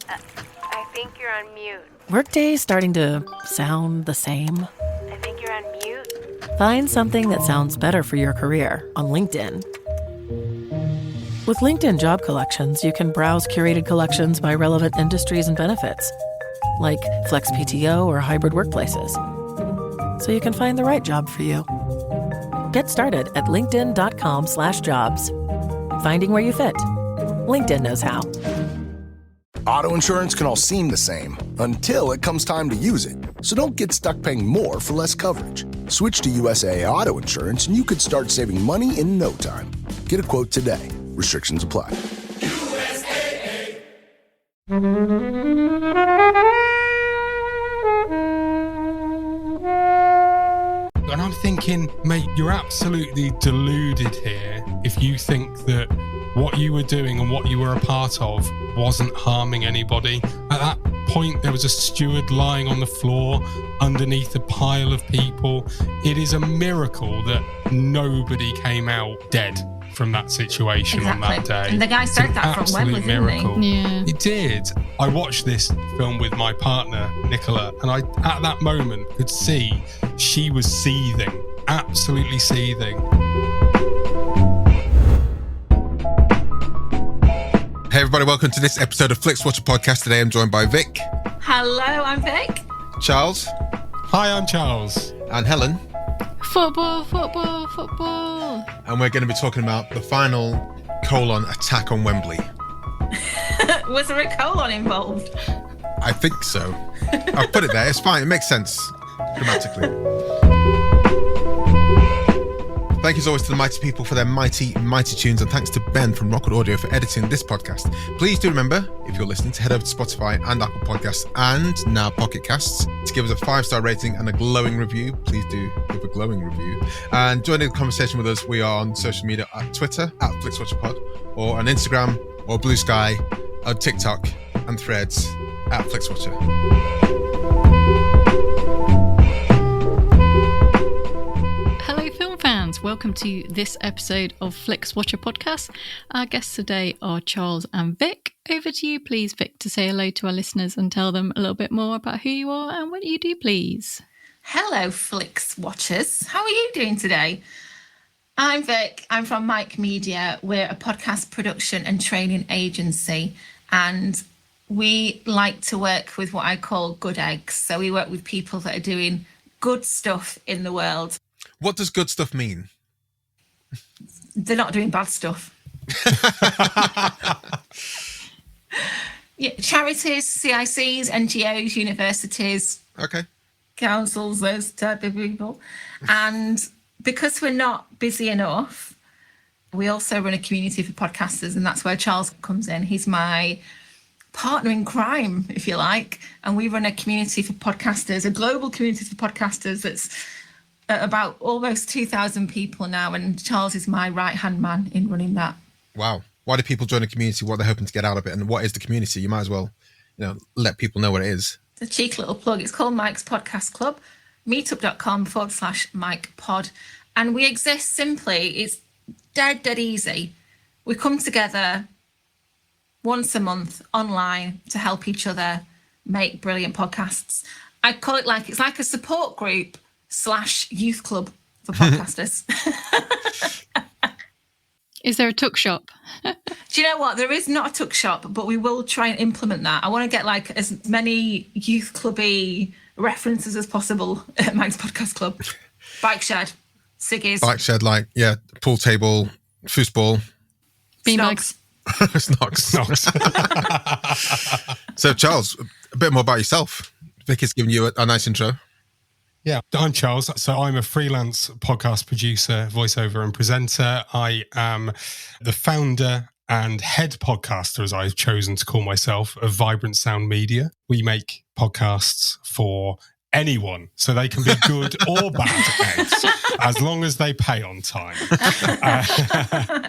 I think you're on mute. Workday's starting to sound the same. I think you're on mute. Find something that sounds better for your career on LinkedIn. With LinkedIn Job Collections, you can browse curated collections by relevant industries and benefits, like flex PTO or hybrid workplaces, so you can find the right job for you. Get started at linkedin.com/jobs. Finding where you fit. LinkedIn knows how. Auto insurance can all seem the same until it comes time to use it. So don't get stuck paying more for less coverage. Switch to USAA Auto Insurance and you could start saving money in no time. Get a quote today. Restrictions apply. USAA. And I'm thinking, mate, you're absolutely deluded here if you think that what you were doing and what you were a part of wasn't harming anybody. At that point, there was a steward lying on the floor underneath a pile of people. It is a miracle that nobody came out dead from that situation on that day. And the guy said that from Wembley, didn't he? Yeah. He did. I watched this film with my partner, Nicola, and I, at that moment, could see she was seething, absolutely seething. Hey everybody, welcome to this episode of Flixwatcher podcast. Today I'm joined by Vic. Hello, I'm Vic. Charles. Hi, I'm Charles. And Helen. Football, football, football. And we're going to be talking about the final attack on Wembley. Was there a colon involved? I think so. I'll put it there. It's fine. It makes sense grammatically. Thank you as always to the mighty people for their mighty tunes, and thanks to Ben from Rockwood Audio for editing this podcast. Please do remember, if you're listening, to head over to Spotify and Apple Podcasts and now Pocket Casts to give us a 5-star rating and a glowing review. Please do give a glowing review. And joining the conversation with us, we are on social media at Twitter, at FlixWatcherPod, or on Instagram, or Blue Sky, on TikTok, and Threads, at FlixWatcher. Welcome to this episode of Flixwatcher podcast. Our guests today are Charles and Vic. Over to you, please, Vic, to say hello to our listeners and tell them a little bit more about who you are and what you do, please. Hello, Flixwatchers. How are you doing today? I'm Vic. I'm from Mike Media. We're a podcast production and training agency, and we like to work with what I call good eggs. So we work with people that are doing good stuff in the world. What does good stuff mean? They're not doing bad stuff. Yeah, charities, CICs, NGOs, universities, okay, councils, those type of people. And because we're not busy enough, we also run a community for podcasters, and that's where Charles comes in. He's my partner in crime, if you like. And we run a community for podcasters, a global community for podcasters that's about almost 2,000 people now, and Charles is my right-hand man in running that. Wow. Why do people join a community? What they're hoping to get out of it, and what is the community? You might as well, let people know what it is. It's a cheeky little plug. It's called Mike's Podcast Club, meetup.com/MikePod. And we exist simply, it's dead easy. We come together once a month online to help each other make brilliant podcasts. I call it it's like a support group / youth club for podcasters. Is there a tuck shop? Do you know what? There is not a tuck shop, but we will try and implement that. I want to get as many youth clubby references as possible at Mike's Podcast Club. Bike shed, ciggies. Bike shed, pool table, foosball. Beanbags. Snogs. So, Charles, a bit more about yourself. Vic has given you a nice intro. Yeah, I'm Charles. So I'm a freelance podcast producer, voiceover and presenter. I am the founder and head podcaster, as I've chosen to call myself, of Vibrant Sound Media. We make podcasts for anyone, so they can be good or bad eggs, as long as they pay on time.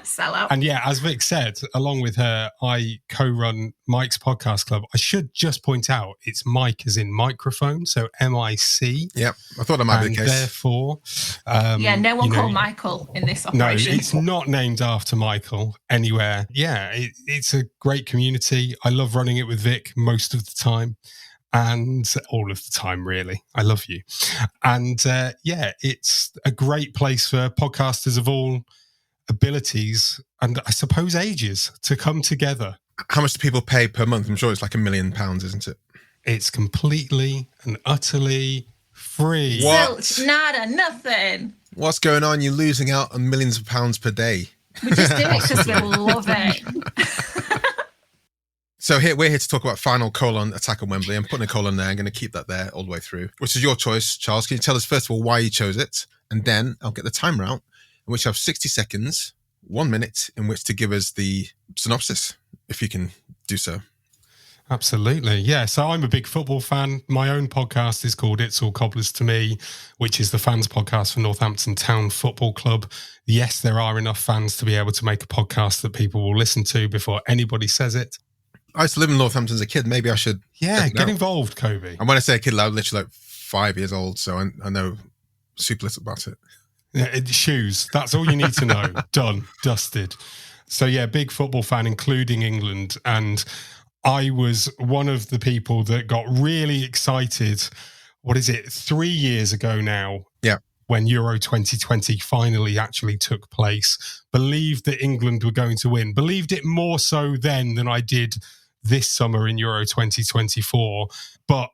Sell out. And yeah, as Vic said, along with her, I co-run Mike's podcast club. I should just point out it's Mike as in microphone, so MIC. Yep, I thought that might be the case. Therefore, no one called Michael in this no, operation. it's not named after Michael anywhere. Yeah, it's a great community. I love running it with Vic most of the time. And all of the time, really. I love you. And it's a great place for podcasters of all abilities and I suppose ages to come together. How much do people pay per month? I'm sure it's like £1 million, isn't it? It's completely and utterly free. What? Zilch, nada, nothing. What's going on? You're losing out on millions of pounds per day. We just do it because we love it. So we're here to talk about final : attack on Wembley. I'm putting a colon there. I'm going to keep that there all the way through, which is your choice, Charles. Can you tell us first of all why you chose it? And then I'll get the timer out, in which you have 60 seconds, 1 minute, in which to give us the synopsis, if you can do so. Absolutely. Yeah. So I'm a big football fan. My own podcast is called It's All Cobblers to Me, which is the fans podcast for Northampton Town Football Club. Yes, there are enough fans to be able to make a podcast that people will listen to before anybody says it. I used to live in Northampton as a kid. Maybe I should. Get involved, Kobe. And when I say a kid, I'm literally like 5 years old, so I know super little about it. Yeah, shoes. That's all you need to know. Done. Dusted. So yeah, big football fan, including England. And I was one of the people that got really excited. 3 years ago now? Yeah. When Euro 2020 finally actually took place. Believed that England were going to win. Believed it more so then than I did this summer in Euro 2024. But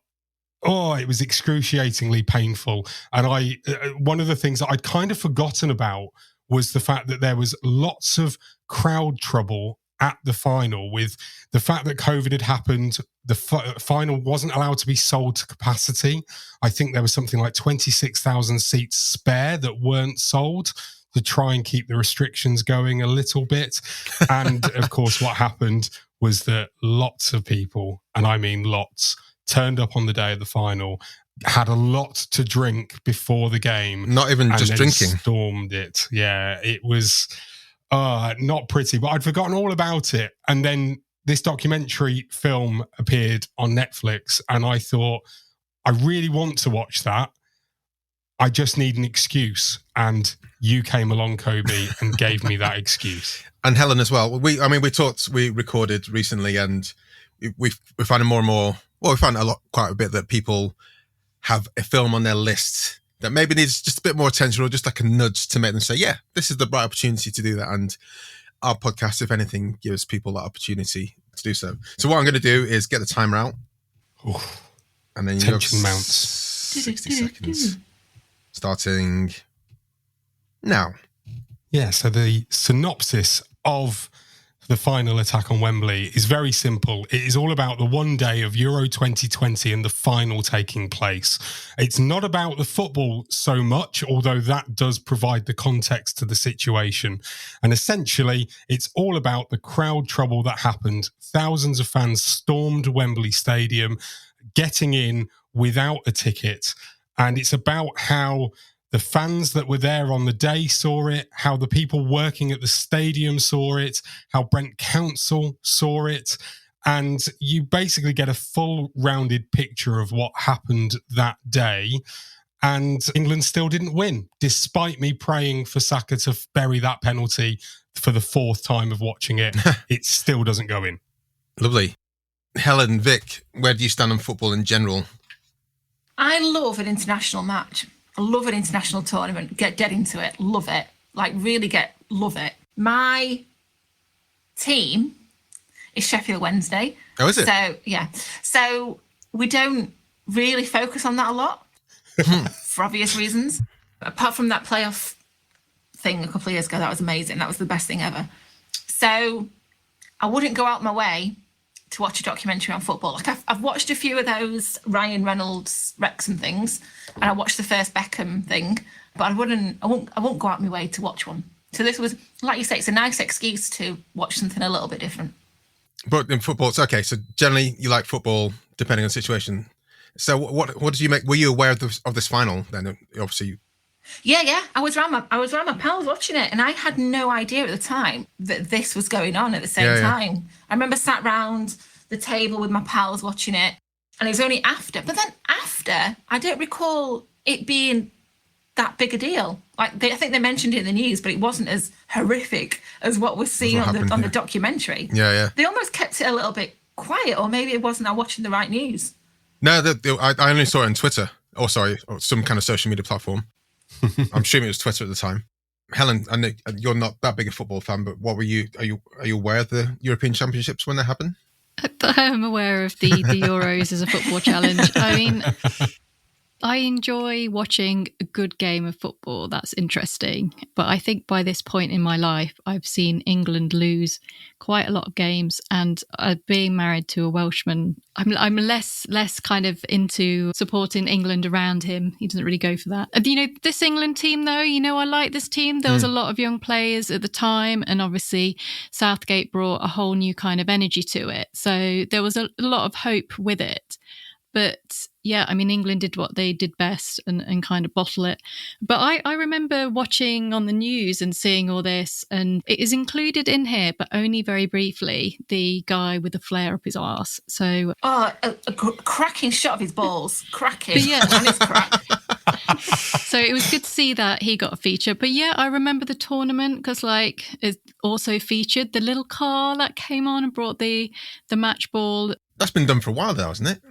it was excruciatingly painful. And one of the things that I'd kind of forgotten about was the fact that there was lots of crowd trouble at the final, with the fact that COVID had happened. The final wasn't allowed to be sold to capacity. I think there was something like 26,000 seats spare that weren't sold to try and keep the restrictions going a little bit. And of course, what happened was that lots of people, and I mean lots, turned up on the day of the final, had a lot to drink before the game. Not even and just then drinking. Stormed it. Yeah, it was not pretty, but I'd forgotten all about it. And then this documentary film appeared on Netflix, and I thought, I really want to watch that. I just need an excuse. And you came along, Kobe, and gave me that excuse. And Helen as well. We recorded recently, and we found more and more. Well, we found quite a bit that people have a film on their list that maybe needs just a bit more attention, or just like a nudge to make them say, yeah, this is the right opportunity to do that. And our podcast, if anything, gives people that opportunity to do so. So what I'm going to do is get the timer out. Oof. And then Tension mounts. 60 seconds. Starting now. Yeah, so the synopsis of the final attack on Wembley is very simple. It is all about the one day of Euro 2020 and the final taking place. It's not about the football so much, although that does provide the context to the situation. And essentially, it's all about the crowd trouble that happened. Thousands of fans stormed Wembley Stadium, getting in without a ticket. And it's about how the fans that were there on the day saw it, how the people working at the stadium saw it, how Brent Council saw it. And you basically get a full rounded picture of what happened that day. And England still didn't win, despite me praying for Saka to bury that penalty for the fourth time of watching it. It still doesn't go in. Lovely. Helen, Vic, where do you stand on football in general? I love an international match. I love an international tournament. Get into it. Love it. Love it. My team is Sheffield Wednesday. Oh, is it? So, yeah. So we don't really focus on that a lot for obvious reasons. Apart from that playoff thing a couple of years ago, that was amazing. That was the best thing ever. So I wouldn't go out my way to watch a documentary on football. Like I've watched a few of those Ryan Reynolds Wrexham things, and I watched the first Beckham thing, but I won't go out my way to watch one. So this was, like you say, it's a nice excuse to watch something a little bit different. But in football, it's okay. So generally you like football depending on the situation. So what did you make? Were you aware of this final then? Obviously. Yeah. I was around my pals watching it, and I had no idea at the time that this was going on at the same time. I remember sat round the table with my pals watching it, and it was only after. But then after, I don't recall it being that big a deal. Like I think they mentioned it in the news, but it wasn't as horrific as what was seen on the documentary. Yeah. They almost kept it a little bit quiet, or maybe it wasn't I watching the right news. No, I only saw it on Twitter. Or some kind of social media platform. I'm assuming it was Twitter at the time. Helen, I know you're not that big a football fan, but what were you? Are you aware of the European Championships when they happen? I am aware of the Euros as a football challenge. I mean, I enjoy watching a good game of football. That's interesting. But I think by this point in my life, I've seen England lose quite a lot of games. And being married to a Welshman, I'm less kind of into supporting England around him. He doesn't really go for that. This England team, though, I like this team. There was a lot of young players at the time. And obviously, Southgate brought a whole new kind of energy to it. So there was a lot of hope with it. But yeah, I mean, England did what they did best and kind of bottle it. But I remember watching on the news and seeing all this, and it is included in here, but only very briefly, the guy with the flare up his arse. So a cracking shot of his balls. Cracking. But yeah. And it's crack. So it was good to see that he got a feature. But yeah, I remember the tournament because it also featured the little car that came on and brought the match ball. That's been done for a while now, hasn't it?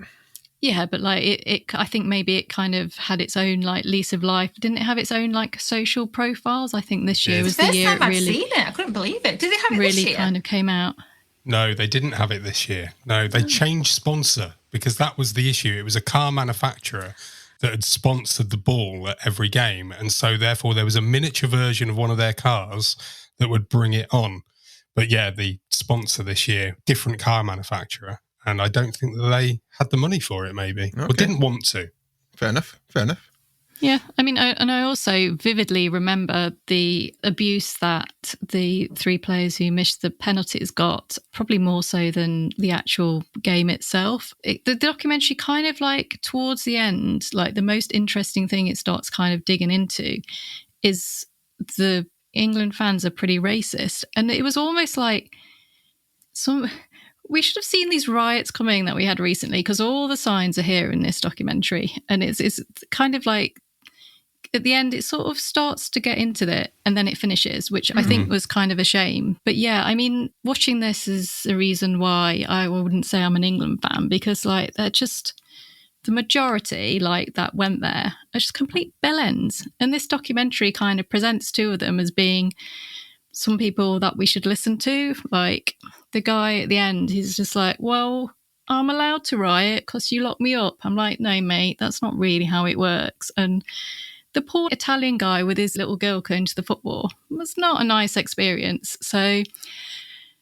Yeah, but I think maybe it kind of had its own lease of life. Didn't it have its own social profiles? I think this year was the year it really. I've seen it. I couldn't believe it. Did they have it this year? Really kind of came out. No, they didn't have it this year. No, they changed sponsor because that was the issue. It was a car manufacturer that had sponsored the ball at every game, and so therefore there was a miniature version of one of their cars that would bring it on. But yeah, the sponsor this year, different car manufacturer. And I don't think that they had the money for it, maybe. Okay. Or didn't want to. Fair enough. Yeah, I mean, I also vividly remember the abuse that the three players who missed the penalties got, probably more so than the actual game itself. The documentary kind of towards the end, the most interesting thing it starts kind of digging into is the England fans are pretty racist. And it was almost like we should have seen these riots coming that we had recently because all the signs are here in this documentary. And it's kind of at the end, it sort of starts to get into it and then it finishes, which I think was kind of a shame. But yeah, I mean, watching this is a reason why I wouldn't say I'm an England fan because they're just the majority that went there are just complete bellends. And this documentary kind of presents two of them as being some people that we should listen to. The guy at the end, he's just well, I'm allowed to riot because you locked me up. I'm like, no, mate, that's not really how it works. And the poor Italian guy with his little girl going to the football was not a nice experience. So,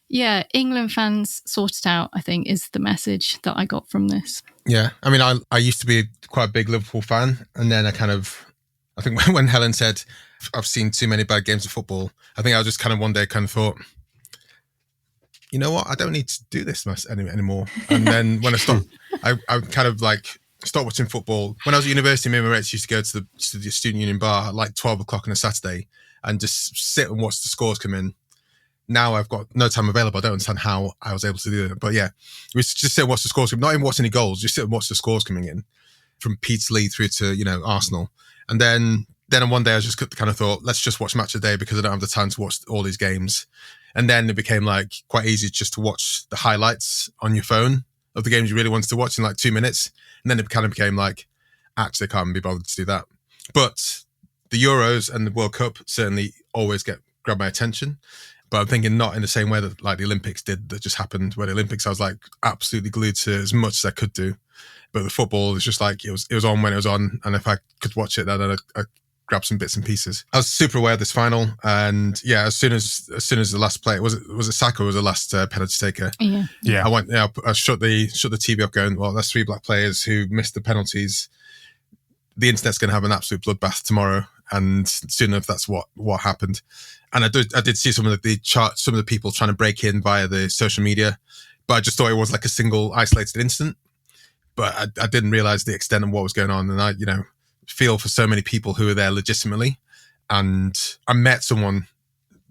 yeah, England fans sort it out, I think, is the message that I got from this. Yeah, I mean, I used to be quite a big Liverpool fan. And then I think when Helen said, I've seen too many bad games of football, I think I just kind of one day kind of thought, you know what? I don't need to do this anymore. And then when I stopped, I kind of stopped watching football. When I was at university, me and my mates used to go to the student union bar at 12 o'clock on a Saturday and just sit and watch the scores come in. Now I've got no time available. I don't understand how I was able to do it. But yeah, we used to just sit and watch the scores, not even watch any goals, just sit and watch the scores coming in from Peterlee through to, Arsenal. And then on one day I just kind of thought, let's just watch Match of the Day because I don't have the time to watch all these games. And then it became quite easy just to watch the highlights on your phone of the games you really wanted to watch in 2 minutes. And then it kind of became actually I can't be bothered to do that. But the Euros and the World Cup certainly always grab my attention. But I'm thinking not in the same way that the Olympics did that just happened, where the Olympics I was absolutely glued to as much as I could do. But the football is just it was on when it was on. And if I could watch it, then I grab some bits and pieces. I was super aware of this final, and yeah, as soon as the last player was it Saka was the last penalty taker. Yeah. I shut the TV up, going, well, there's three black players who missed the penalties. The internet's going to have an absolute bloodbath tomorrow, and soon enough, that's what happened. And I did see some of the people trying to break in via the social media, but I just thought it was a single isolated incident. but I didn't realise the extent of what was going on. And I, feel for so many people who are there legitimately. And I met someone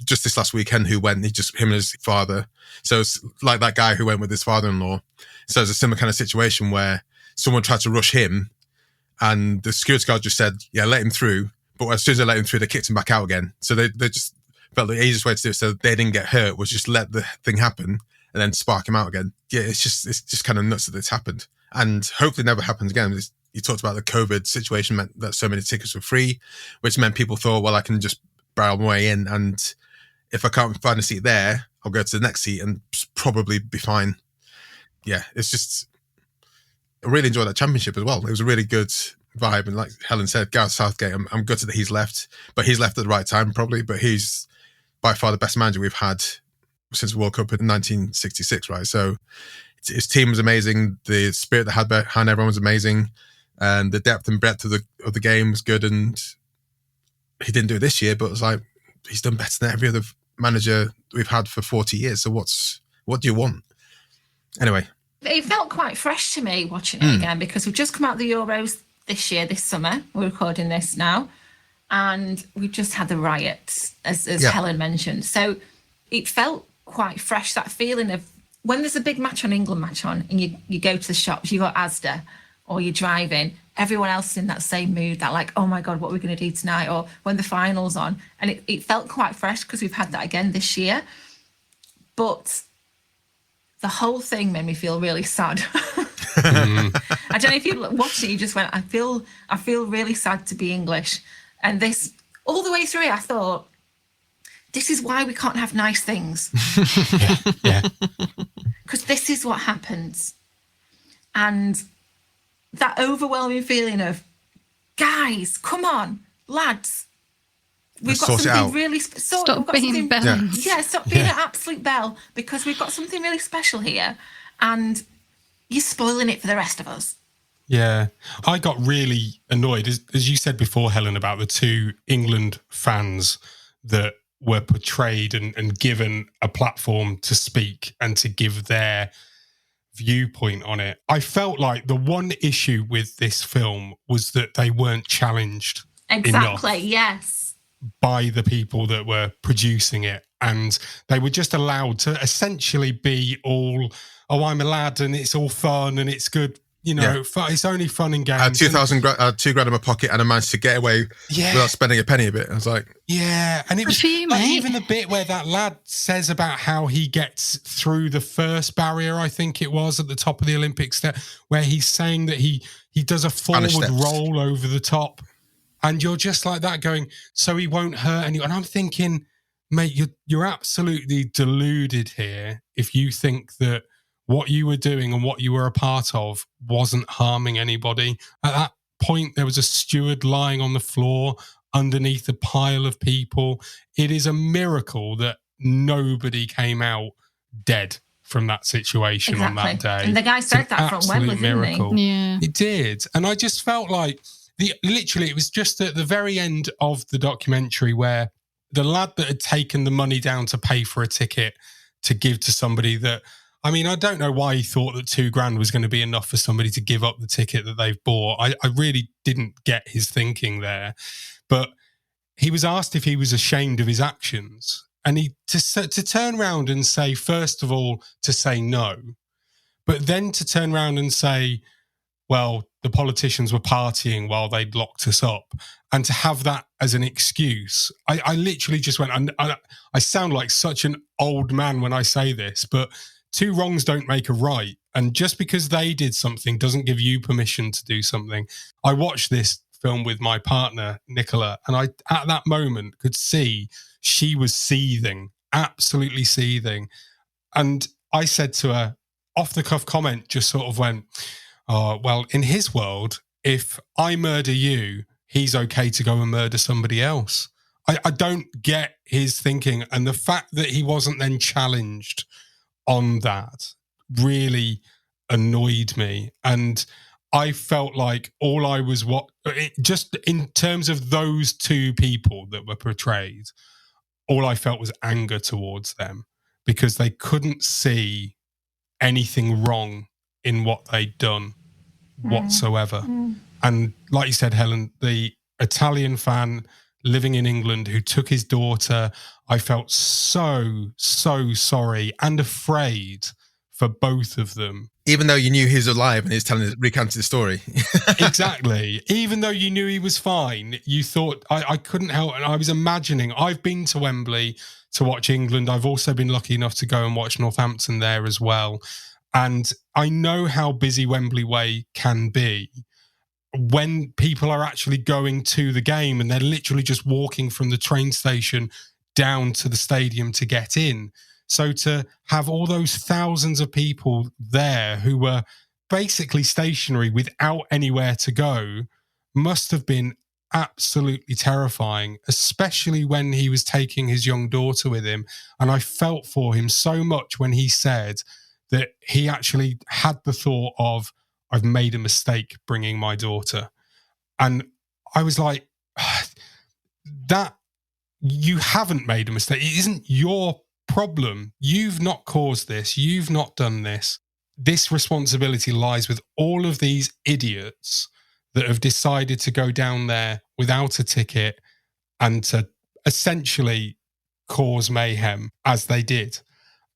just this last weekend who went, him and his father. So it's like that guy who went with his father-in-law. So it's a similar kind of situation where someone tried to rush him and the security guard just said, yeah, let him through. But as soon as they let him through, they kicked him back out again. So they just felt the easiest way to do it so they didn't get hurt was just let the thing happen and then spark him out again. Yeah, it's just kind of nuts that it's happened. And hopefully it never happens again. You talked about the COVID situation meant that so many tickets were free, which meant people thought, well, I can just barrel my way in. And if I can't find a seat there, I'll go to the next seat and probably be fine. Yeah, it's just, I really enjoyed that championship as well. It was a really good vibe. And like Helen said, Gareth Southgate, I'm gutted that he's left, but he's left at the right time probably. But he's by far the best manager we've had since the World Cup in 1966, right? So his team was amazing. The spirit that had behind everyone was amazing. And the depth and breadth of the game was good. And he didn't do it this year, but it was like, he's done better than every other manager we've had for 40 years. So what do you want? Anyway. It felt quite fresh to me watching it again, because we've just come out of the Euros this summer. We're recording this now. And we've just had the riots, as Helen mentioned. So it felt quite fresh, that feeling of when there's a big match on, England match on, and you go to the shops, you got Asda, or you're driving, everyone else is in that same mood, that like, oh my God, what are we going to do tonight? Or when the final's on. And it felt quite fresh because we've had that again this year. But the whole thing made me feel really sad. I don't know if you watched it, you just went, I feel really sad to be English. And this, all the way through it, I thought, this is why we can't have nice things. Yeah. Because this is what happens. And that overwhelming feeling of, guys, come on, lads, we've got something really stop being bells. Yeah, stop being an absolute bell, because we've got something really special here, and you're spoiling it for the rest of us. Yeah, I got really annoyed, as you said before, Helen, about the two England fans that were portrayed and given a platform to speak and to give their viewpoint on it. I felt like the one issue with this film was that they weren't challenged Exactly, enough yes. by the people that were producing it. And they were just allowed to essentially be all, oh, I'm a lad and it's all fun and it's good. It's only fun and games. 2,000 $2 grand in my pocket, and I managed to get away without spending a penny a bit. I was like, yeah. And it was like, even the bit where that lad says about how he gets through the first barrier, I think it was at the top of the Olympic step, where he's saying that he does a forward roll over the top, and you're just like that going, so he won't hurt anyone. And I'm thinking, mate, you're absolutely deluded here if you think that what you were doing and what you were a part of wasn't harming anybody. At that point, there was a steward lying on the floor underneath a pile of people. It is a miracle that nobody came out dead from that situation on that day. And the guy said that from Wembley, didn't he? Yeah. It did. And I just felt like, literally, it was just at the very end of the documentary where the lad that had taken the money down to pay for a ticket to give to somebody that, I mean, I don't know why he thought that $2,000 was going to be enough for somebody to give up the ticket that they've bought. I really didn't get his thinking there. But he was asked if he was ashamed of his actions. And to turn around and say, first of all, to say no, but then to turn around and say, well, the politicians were partying while they'd locked us up, and to have that as an excuse. I literally just went, I sound like such an old man when I say this, but two wrongs don't make a right. And just because they did something doesn't give you permission to do something. I watched this film with my partner, Nicola, and I, at that moment, could see she was seething, absolutely seething. And I said to her, off the cuff comment, just sort of went, oh, well, in his world, if I murder you, he's okay to go and murder somebody else. I don't get his thinking. And the fact that he wasn't then challenged on that really annoyed me. And I felt like just in terms of those two people that were portrayed, all I felt was anger towards them because they couldn't see anything wrong in what they'd done. whatsoever. And like you said, Helen, the Italian fan living in England who took his daughter, I felt so sorry and afraid for both of them. Even though you knew he was alive and he was recounting the story. Exactly. Even though you knew he was fine, you thought, I couldn't help. And I was imagining, I've been to Wembley to watch England. I've also been lucky enough to go and watch Northampton there as well. And I know how busy Wembley Way can be when people are actually going to the game and they're literally just walking from the train station down to the stadium to get in. So to have all those thousands of people there who were basically stationary without anywhere to go must have been absolutely terrifying, especially when he was taking his young daughter with him. And I felt for him so much when he said that he actually had the thought of, I've made a mistake bringing my daughter. And I was like, that you haven't made a mistake. It isn't your problem. You've not caused this. You've not done this. This responsibility lies with all of these idiots that have decided to go down there without a ticket and to essentially cause mayhem as they did.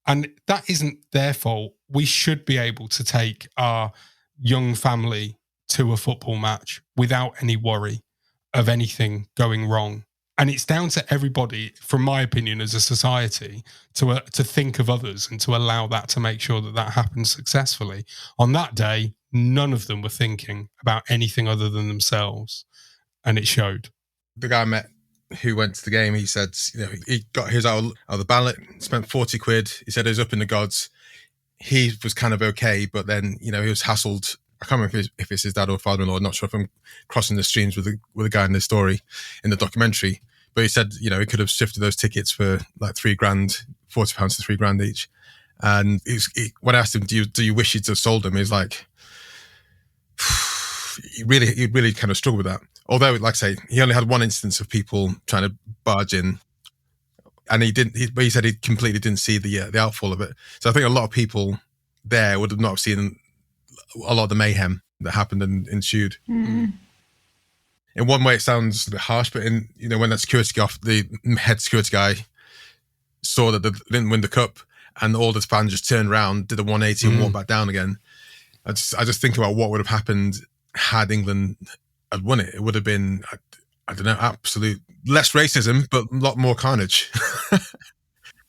And that isn't their fault. We should be able to take our young family to a football match without any worry of anything going wrong. And it's down to everybody, from my opinion, as a society, to think of others and to allow that, to make sure that that happens successfully. On that day, none of them were thinking about anything other than themselves, and it showed. The guy I met who went to the game, he said, he got his out of the ballot, spent 40 quid. He said it was up in the gods. He was kind of okay, but then, he was hassled. I can't remember if it's his dad or father-in-law. I'm not sure if I'm crossing the streams with the guy in the story, in the documentary. But he said, he could have shifted those tickets for like £3,000, £40 to £3,000 each. And when I asked him, do you wish you'd have sold them? He was like, he really kind of struggled with that. Although, like I say, he only had one instance of people trying to barge in, and he said he completely didn't see the outfall of it. So I think a lot of people there would have not seen a lot of the mayhem that happened and ensued. Mm. In one way, it sounds a bit harsh, but when that the head security guy saw that they didn't win the cup, and all the fans just turned around, did a 180 and walked back down again. I just think about what would have happened had England had won it. It would have been, I don't know, absolute less racism, but a lot more carnage.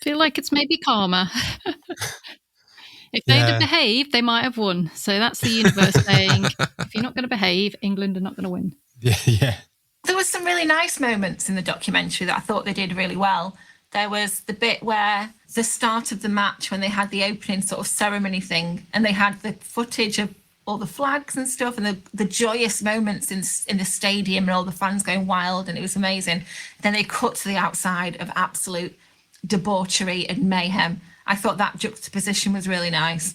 Feel like it's maybe karma. If they'd have behaved, they might have won. So that's the universe saying, if you're not going to behave, England are not going to win. Yeah. There was some really nice moments in the documentary that I thought they did really well. There was the bit where the start of the match, when they had the opening sort of ceremony thing, and they had the footage of all the flags and stuff, and the joyous moments in the stadium and all the fans going wild, and it was amazing. Then they cut to the outside of absolute debauchery and mayhem. I thought that juxtaposition was really nice.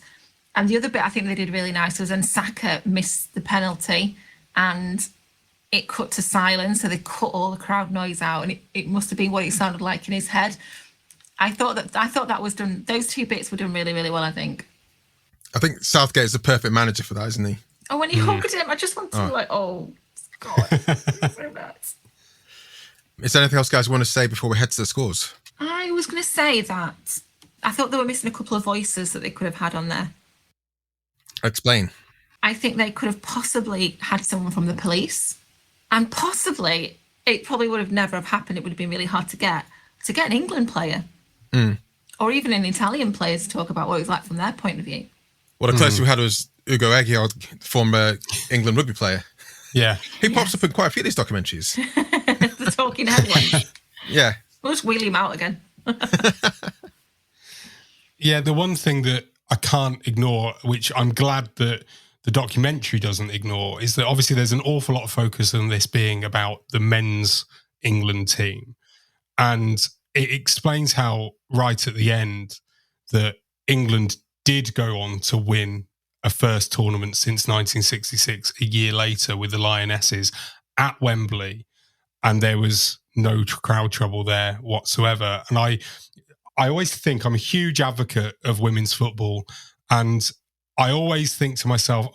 And the other bit I think they did really nice was when Saka missed the penalty and it cut to silence, so they cut all the crowd noise out, and it must have been what it sounded like in his head. I thought that was done. Those two bits were done really, really well, I think. I think Southgate is the perfect manager for that, isn't he? Oh, when he hugged him, I just wanted to be like, oh, God. So nuts. Is there anything else, guys, you want to say before we head to the scores? I was going to say that I thought they were missing a couple of voices that they could have had on there. Explain. I think they could have possibly had someone from the police, and possibly it probably would have never have happened. It would have been really hard to get an England player or even an Italian player to talk about what it was like from their point of view. Well, the closest we had was Ugo Egiar, former England rugby player. Yeah. He pops up in quite a few of these documentaries. The talking head one. Yeah. We'll just wheel him out again. Yeah, the one thing that I can't ignore, which I'm glad that the documentary doesn't ignore, is that obviously there's an awful lot of focus on this being about the men's England team. And it explains how right at the end that England did go on to win a first tournament since 1966, a year later, with the Lionesses at Wembley. And there was no crowd trouble there whatsoever. And I always think I'm a huge advocate of women's football, and I always think to myself,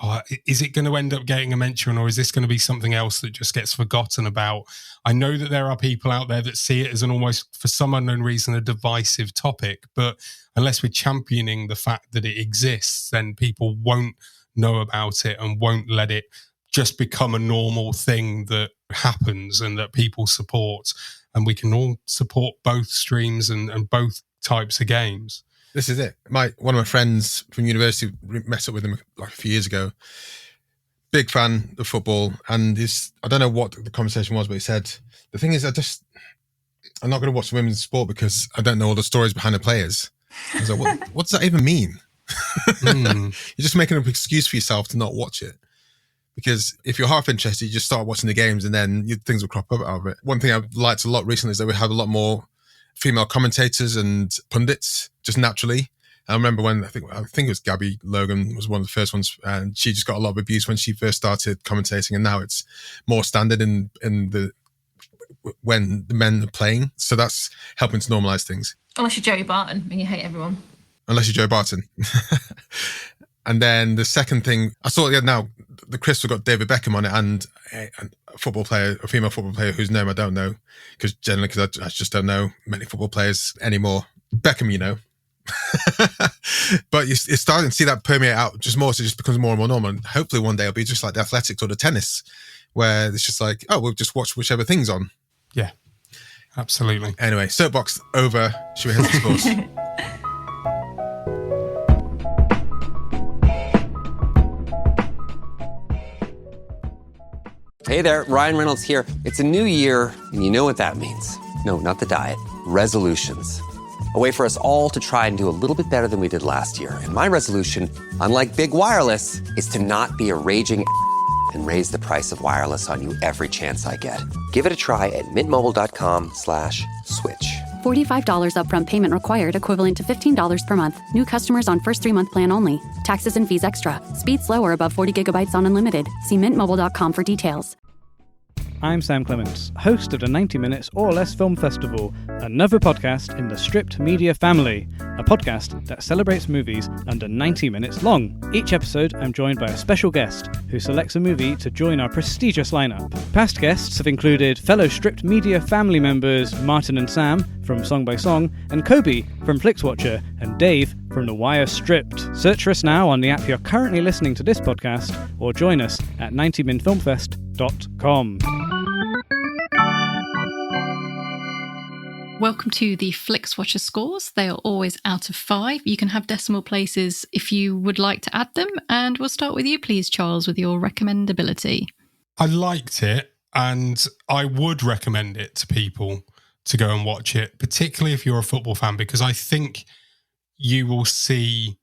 is it going to end up getting a mention, or is this going to be something else that just gets forgotten about? I know that there are people out there that see it as an almost, for some unknown reason, a divisive topic, but unless we're championing the fact that it exists, then people won't know about it and won't let it just become a normal thing that happens and that people support. And we can all support both streams and both types of games. This is it. One of my friends from university, met up with him like a few years ago. Big fan of football, and I don't know what the conversation was, but he said, the thing is, I'm not going to watch women's sport because I don't know all the stories behind the players. I was like, what does that even mean? You're just making an excuse for yourself to not watch it. Because if you're half interested, you just start watching the games and then things will crop up out of it. One thing I've liked a lot recently is that we have a lot more female commentators and pundits just naturally. I remember when I think it was Gabby Logan was one of the first ones, and she just got a lot of abuse when she first started commentating, and now it's more standard when the men are playing. So that's helping to normalise things. Unless you're Joey Barton and you hate everyone. Unless you're Joe Barton. And then the second thing, I saw now the Crystal got David Beckham on it, and a female football player whose name I don't know, because I just don't know many football players anymore. Beckham, you know. But you're starting to see that permeate out just more, so it just becomes more and more normal. And hopefully one day it'll be just like the athletics or the tennis, where it's just like, we'll just watch whichever thing's on. Yeah, absolutely. Anyway, soapbox over. Should we head to sports? Hey there, Ryan Reynolds here. It's a new year, and you know what that means. No, not the diet. Resolutions. A way for us all to try and do a little bit better than we did last year. And my resolution, unlike big wireless, is to not be a raging and raise the price of wireless on you every chance I get. Give it a try at mintmobile.com/switch. $45 upfront payment required, equivalent to $15 per month. New customers on first 3-month plan only. Taxes and fees extra. Speed slower above 40 gigabytes on unlimited. See mintmobile.com for details. I'm Sam Clements, host of the 90 Minutes or Less Film Festival, another podcast in the Stripped Media family, a podcast that celebrates movies under 90 minutes long. Each episode, I'm joined by a special guest who selects a movie to join our prestigious lineup. Past guests have included fellow Stripped Media family members Martin and Sam from Song by Song, and Kobe from Flixwatcher, and Dave from The Wire Stripped. Search for us now on the app you're currently listening to this podcast, or join us at 90minfilmfest.com. Welcome to the Flixwatcher scores. They are always out of 5. You can have decimal places if you would like to add them. And we'll start with you, please, Charles, with your recommendability. I liked it, and I would recommend it to people to go and watch it, particularly if you're a football fan, because I think you will see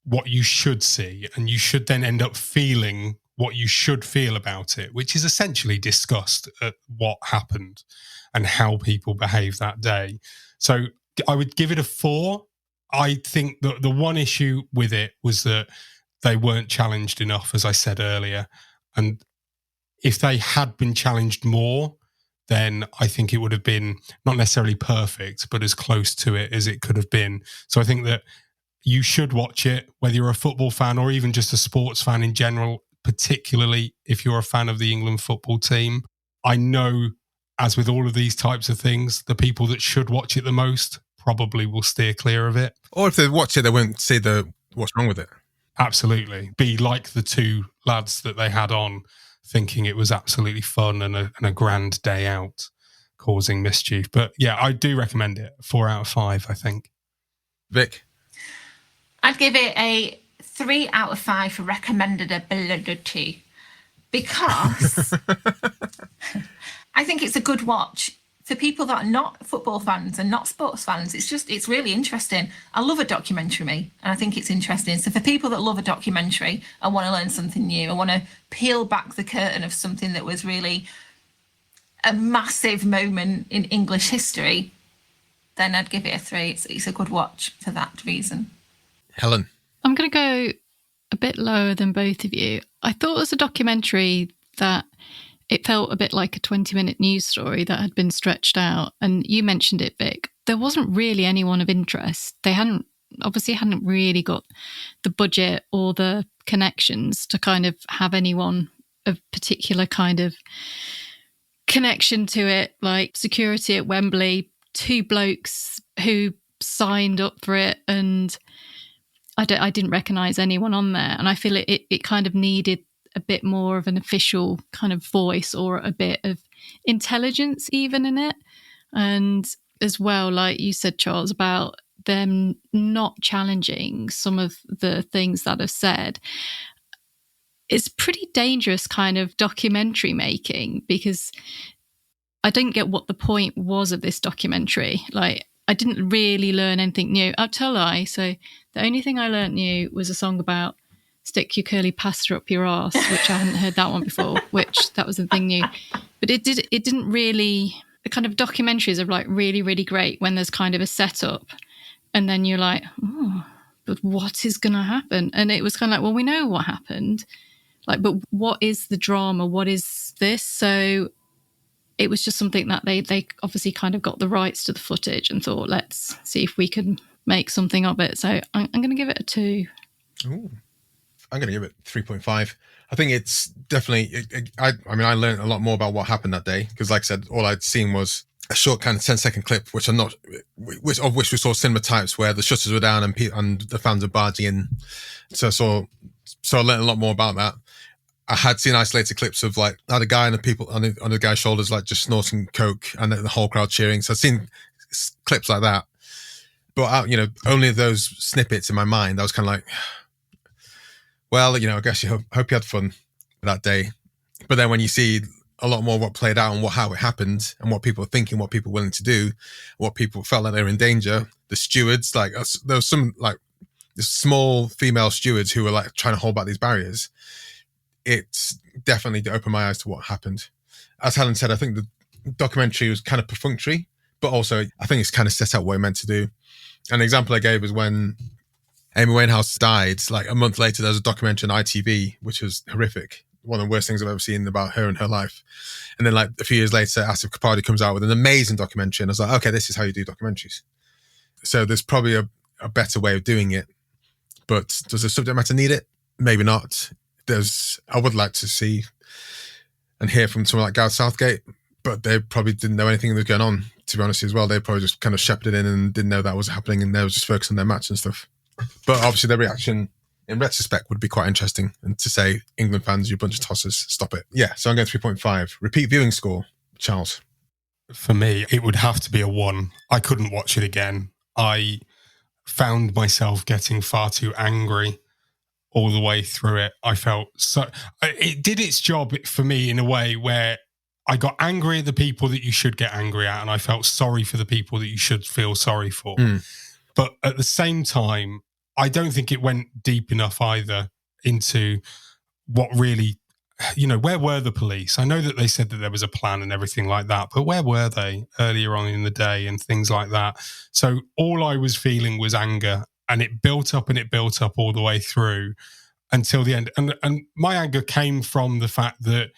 what you should see, and you should then end up feeling what you should feel about it, which is essentially disgust at what happened and how people behave that day. So I would give it a 4. I think that the one issue with it was that they weren't challenged enough, as I said earlier. And if they had been challenged more, then I think it would have been not necessarily perfect, but as close to it as it could have been. So I think that you should watch it, whether you're a football fan or even just a sports fan in general, particularly if you're a fan of the England football team. I know, as with all of these types of things, the people that should watch it the most probably will steer clear of it. Or if they watch it, they won't see what's wrong with it. Absolutely. Be like the two lads that they had on, thinking it was absolutely fun and a grand day out, causing mischief. But yeah, I do recommend it. 4 out of 5, I think. Vic? I'd give it a 3 out of 5 for recommendability, because I think it's a good watch for people that are not football fans and not sports fans. It's really interesting. I love a documentary, and I think it's interesting. So for people that love a documentary and want to learn something new, and want to peel back the curtain of something that was really a massive moment in English history, then I'd give it a 3. It's a good watch for that reason. Helen? I'm going to go a bit lower than both of you. I thought it was a documentary that it felt a bit like a 20-minute news story that had been stretched out. And you mentioned it, Vic. There wasn't really anyone of interest. They hadn't obviously hadn't really got the budget or the connections to kind of have anyone of particular kind of connection to it, like security at Wembley, 2 blokes who signed up for it, and I didn't recognise anyone on there. And I feel it kind of needed a bit more of an official kind of voice or a bit of intelligence even in it. And as well, like you said, Charles, about them not challenging some of the things that are said, it's pretty dangerous kind of documentary making, because I didn't get what the point was of this documentary. Like, I didn't really learn anything new. I'll tell a lie. So the only thing I learned new was a song about stick your curly pasta up your arse, which I hadn't heard that one before, which that was the thing new. But it didn't really, the kind of documentaries are like really, really great when there's kind of a setup and then you're like, oh, but what is going to happen? And it was kind of like, well, we know what happened. Like, but what is the drama? What is this? So it was just something that they obviously kind of got the rights to the footage and thought, let's see if we can make something of it. So I'm going to give it a 2. Ooh. I'm going to give it 3.5. I think it's definitely, I mean, I learned a lot more about what happened that day, because like I said, all I'd seen was a short kind of 10-second clip, which we saw cinema types where the shutters were down and the fans were barging in. So I learned a lot more about that. I had seen isolated clips of like, I had a guy and the people on the guy's shoulders, like just snorting coke and the whole crowd cheering. So I've seen clips like that, but only those snippets in my mind. I was kind of like, well, I guess you hope you had fun that day. But then when you see a lot more what played out and how it happened and what people were thinking, what people were willing to do, what people felt like they were in danger, the stewards, like there was some like small female stewards who were like trying to hold back these barriers. It's definitely opened my eyes to what happened. As Helen said, I think the documentary was kind of perfunctory, but also I think it's kind of set out what it meant to do. An example I gave was when Amy Winehouse died, like a month later, there was a documentary on ITV, which was horrific. One of the worst things I've ever seen about her and her life. And then like a few years later, Asif Kapadia comes out with an amazing documentary. And I was like, okay, this is how you do documentaries. So there's probably a better way of doing it. But does the subject matter need it? Maybe not. I would like to see and hear from someone like Gareth Southgate, but they probably didn't know anything that was going on, to be honest as well. They probably just kind of shepherded in and didn't know that was happening, and they were just focused on their match and stuff. But obviously their reaction in retrospect would be quite interesting, and to say, England fans, you bunch of tossers, stop it. Yeah, so I'm going 3.5. Repeat viewing score, Charles. For me, it would have to be a 1. I couldn't watch it again. I found myself getting far too angry all the way through it. I felt so, it did its job for me in a way where I got angry at the people that you should get angry at, and I felt sorry for the people that you should feel sorry for. But at the same time, I don't think it went deep enough either into what really, where were the police? I know that they said that there was a plan and everything like that, but where were they earlier on in the day and things like that? So all I was feeling was anger, and it built up all the way through until the end. And my anger came from the fact that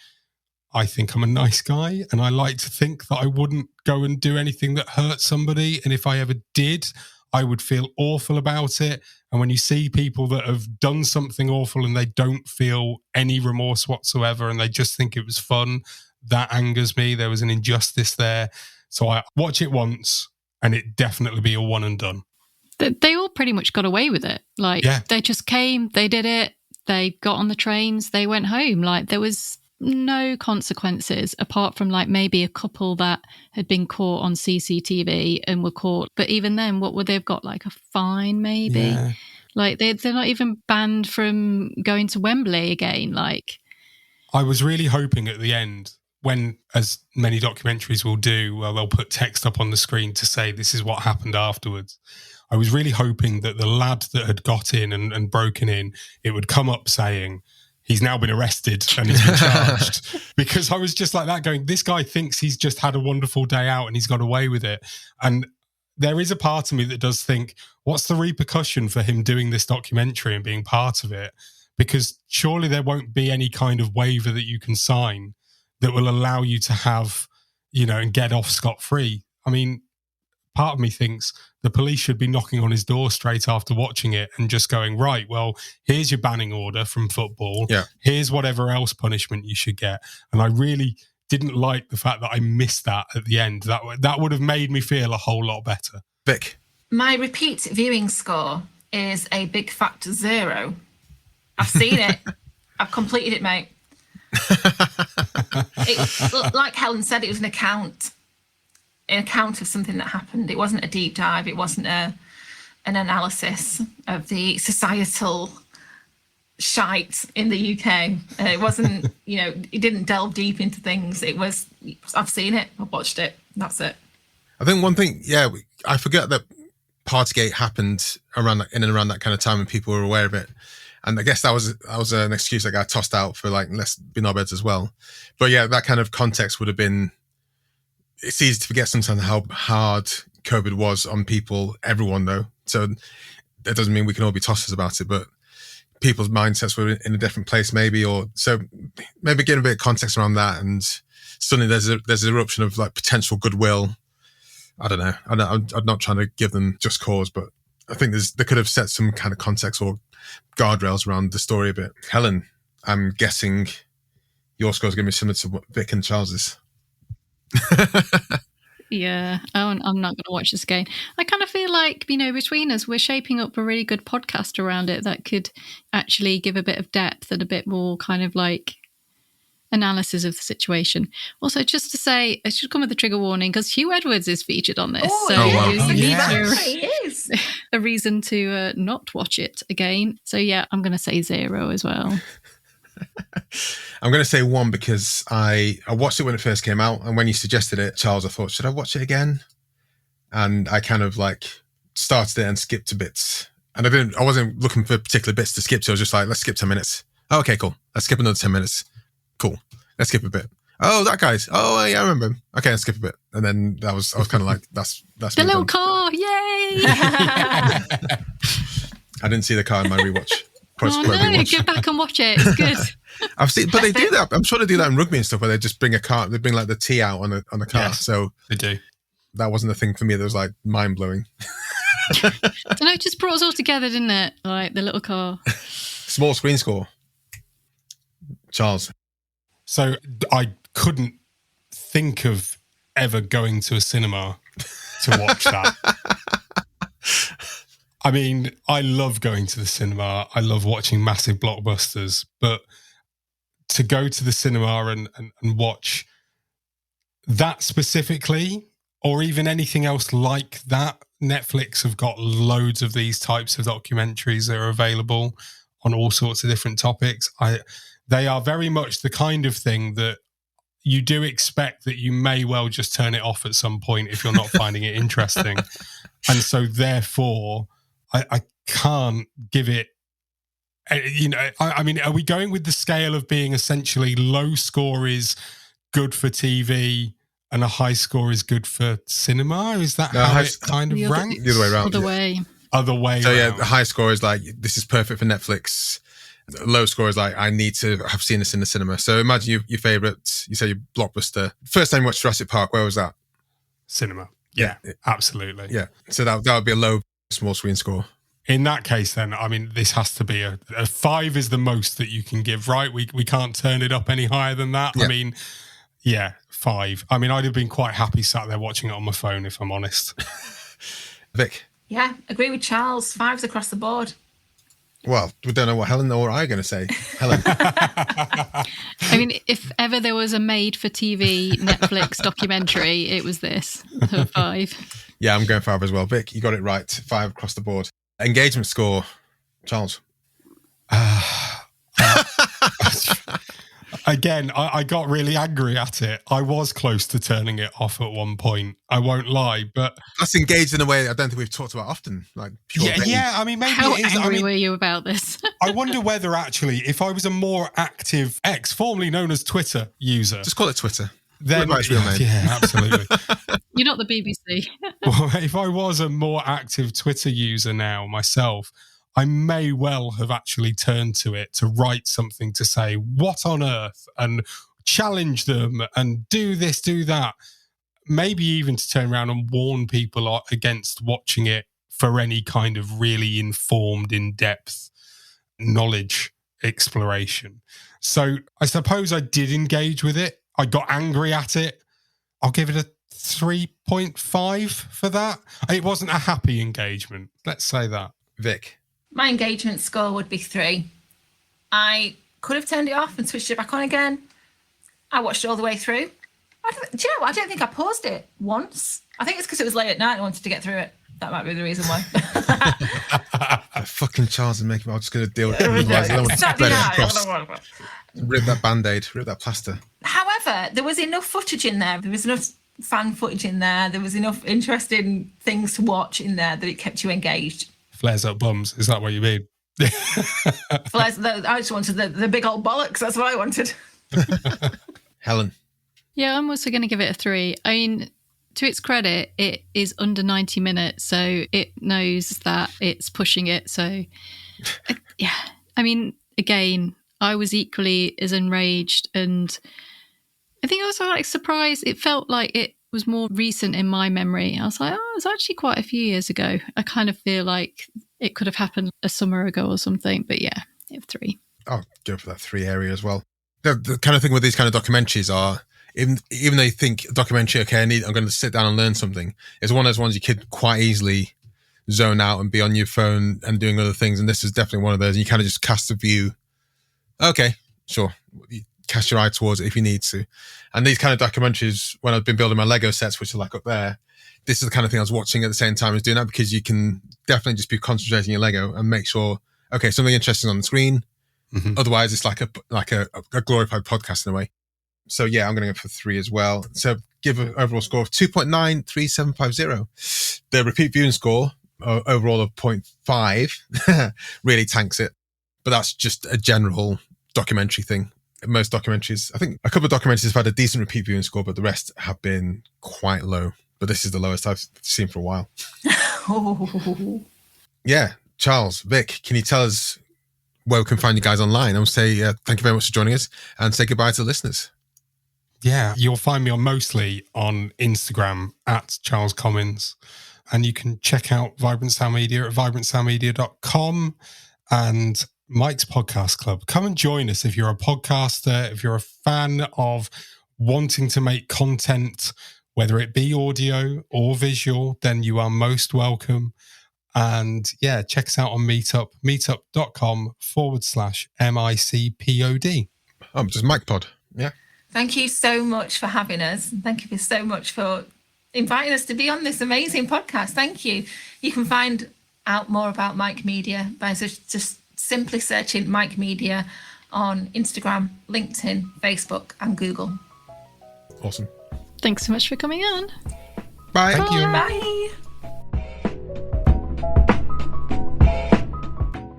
I think I'm a nice guy, and I like to think that I wouldn't go and do anything that hurt somebody. And if I ever did, I would feel awful about it. And when you see people that have done something awful and they don't feel any remorse whatsoever and they just think it was fun, that angers me. There was an injustice there. So I watch it once and it definitely be a one and done. They all pretty much got away with it. Like, They just came, they did it, they got on the trains, they went home. Like, there was no consequences apart from like maybe a couple that had been caught on CCTV and were caught. But even then, what would they've got? Like a fine maybe? Yeah. Like they're not even banned from going to Wembley again. Like, I was really hoping at the end, when, as many documentaries will do, well, they'll put text up on the screen to say this is what happened afterwards. I was really hoping that the lad that had got in and broken in, it would come up saying, he's now been arrested and he's been charged. Because I was just like that going, this guy thinks he's just had a wonderful day out and he's got away with it. And there is a part of me that does think, what's the repercussion for him doing this documentary and being part of it? Because surely there won't be any kind of waiver that you can sign that will allow you to have, and get off scot-free. I mean, part of me thinks the police should be knocking on his door straight after watching it and just going, right, well, here's your banning order from football. Yeah. Here's whatever else punishment you should get. And I really didn't like the fact that I missed that at the end. That would have made me feel a whole lot better. Vic? My repeat viewing score is a big fat 0. I've seen it. I've completed it, mate. Like Helen said, it was an account of something that happened. It wasn't a deep dive. It wasn't an analysis of the societal shite in the UK. It wasn't, it didn't delve deep into things. It was, I've seen it. I've watched it. That's it. I think one thing, I forget that Partygate happened in and around that kind of time and people were aware of it. And I guess that was an excuse that got tossed out for like, let's be knobheads as well. But yeah, that kind of context would have been, it's easy to forget sometimes how hard COVID was on people, everyone though. So that doesn't mean we can all be tossers about it, but people's mindsets were in a different place maybe, so maybe getting a bit of context around that. And suddenly there's an eruption of like potential goodwill. I don't know. I'm not trying to give them just cause, but I think they could have set some kind of context or guardrails around the story a bit. Helen, I'm guessing your score is going to be similar to what Vic and Charles's. Yeah, I'm not going to watch this again. I kind of feel like, between us, we're shaping up a really good podcast around it that could actually give a bit of depth and a bit more kind of like analysis of the situation. Also, just to say, it should come with a trigger warning because Hugh Edwards is featured on this. He is. A reason to not watch it again. So yeah, I'm going to say 0 as well. I'm going to say 1 because I watched it when it first came out, and when you suggested it, Charles, I thought, should I watch it again? And I kind of like started it and skipped to bits. And I wasn't looking for particular bits to skip, so I was just like, let's skip 10 minutes. Oh, okay, cool. Let's skip another 10 minutes. Cool. Let's skip a bit. Oh, that guy's. Oh, yeah, I remember him. Okay, let's skip a bit. And then I was kind of like, that's the little car. Yay! I didn't see the car in my rewatch. Get back and watch it. It's good. I've seen, but they do that. I'm sure they do that in rugby and stuff where they just bring a car. They bring like the tea out on the car. Yes, so they do. That wasn't a thing for me. That was like mind blowing. It just brought us all together, didn't it? Like the little car. Small screen score. Charles. So I couldn't think of ever going to a cinema to watch that. I mean, I love going to the cinema. I love watching massive blockbusters, but to go to the cinema and watch that specifically, or even anything else like that, Netflix have got loads of these types of documentaries that are available on all sorts of different topics. They are very much the kind of thing that you do expect that you may well just turn it off at some point if you're not finding it interesting. And so therefore, I can't give it, I mean, are we going with the scale of being essentially low score is good for TV and a high score is good for cinema? Is that how it kind of ranks? The other way around. Other way so around. Yeah, the high score is like, this is perfect for Netflix. The low score is like, I need to have seen this in the cinema. So imagine your favourite, you say your blockbuster. First time you watched Jurassic Park, where was that? Cinema. Yeah, absolutely. Yeah. So that would be a low small screen score. In that case, then, I mean, this has to be a 5 is the most that you can give, right? We can't turn it up any higher than that. Yeah. I mean, 5. I mean, I'd have been quite happy sat there watching it on my phone, if I'm honest. Vic? Yeah, agree with Charles. 5s across the board. Well, we don't know what Helen or I are going to say. Helen? I mean, if ever there was a made-for-TV Netflix documentary, it was this. So 5. Yeah, I'm going 5 as well. Vic, you got it right. 5 across the board. Engagement score, Charles? Again, I got really angry at it. I was close to turning it off at one point. I won't lie, but that's engaged in a way I don't think we've talked about often. Like I mean, maybe how it is. angry were you about this? I wonder whether actually, if I was a more active X, formerly known as Twitter user, just call it Twitter. Then yeah, absolutely. You're not the BBC. Well, if I was a more active Twitter user now myself, I may well have actually turned to it to write something to say, what on earth? And challenge them and do this, do that. maybe even to turn around and warn people against watching it for any kind of really informed, in-depth knowledge exploration. So I suppose I did engage with it. I got angry at it. I'll give it a 3.5 for that. It wasn't a happy engagement. Let's say that. Vic? My engagement score would be 3. I could have turned it off and switched it back on again. I watched it all the way through. Do you know what? I don't think I paused it once. I think it's because it was late at night and I wanted to get through it. That might be the reason why. Fucking Charles and making. I'm just going to deal with it. Otherwise, I don't want to spread it across. Rip that band-aid, rip that plaster. However, there was enough footage in there. There was enough fan footage in there. There was enough interesting things to watch in there that it kept you engaged. Flares up bums. Is that what you mean? I just wanted the big old bollocks. That's what I wanted. Helen? Yeah, I'm also going to give it a 3. I mean, to its credit, it is under 90 minutes, so it knows that it's pushing it. So, yeah. I mean, again, I was equally as enraged, and I think I was like surprised. It felt like it was more recent in my memory. I was like, oh, it was actually quite a few years ago. I kind of feel like it could have happened a summer ago or something. But yeah, 3. I'll go for that 3 area as well. The kind of thing with these kind of documentaries are, even though you think documentary, okay, I'm going to sit down and learn something, it's one of those ones you could quite easily zone out and be on your phone and doing other things. And this is definitely one of those. And you kind of just cast a view. Okay, sure. You cast your eye towards it if you need to. And these kind of documentaries, when I've been building my Lego sets, which are like up there, this is the kind of thing I was watching at the same time as doing that, because you can definitely just be concentrating your Lego and make sure, okay, something interesting on the screen. Mm-hmm. Otherwise, it's like a glorified podcast in a way. So yeah, I'm going to go for 3 as well. So give an overall score of 2.93750. The repeat viewing score overall of 0.5 really tanks it. But that's just a general documentary thing. Most documentaries, I think a couple of documentaries have had a decent repeat viewing score, but the rest have been quite low. But this is the lowest I've seen for a while. Yeah, Charles, Vic, can you tell us where we can find you guys online? I will say thank you very much for joining us and say goodbye to the listeners. Yeah, you'll find me mostly on Instagram at Charles Commins. And you can check out Vibrant Sound Media at vibrantsoundmedia.com and Mike's Podcast Club. Come and join us if you're a podcaster, if you're a fan of wanting to make content, whether it be audio or visual, then you are most welcome. And yeah, check us out on Meetup, meetup.com/MICPOD. Oh, just MicPod. Yeah. Thank you so much for having us. Thank you so much for inviting us to be on this amazing podcast. Thank you. You can find out more about Mike Media by just simply searching Mike Media on Instagram, LinkedIn, Facebook, and Google. Awesome. Thanks so much for coming on. Bye. Thank you. Bye.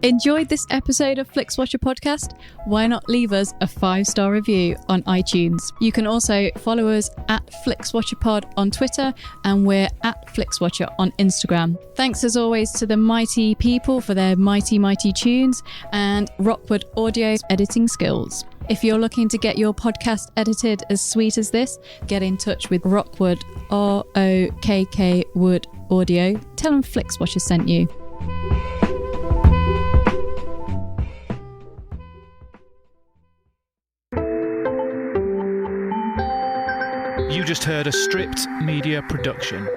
Enjoyed this episode of Flixwatcher podcast? Why not leave us a 5-star review on iTunes? You can also follow us at FlixWatcherPod on Twitter, and we're at FlixWatcher on Instagram. Thanks as always to the mighty people for their mighty tunes and Rockwood Audio's editing skills. If you're looking to get your podcast edited as sweet as this, get in touch with Rockwood, ROKK Wood Audio. Tell them Flixwatcher sent you. You just heard a Stripped Media production.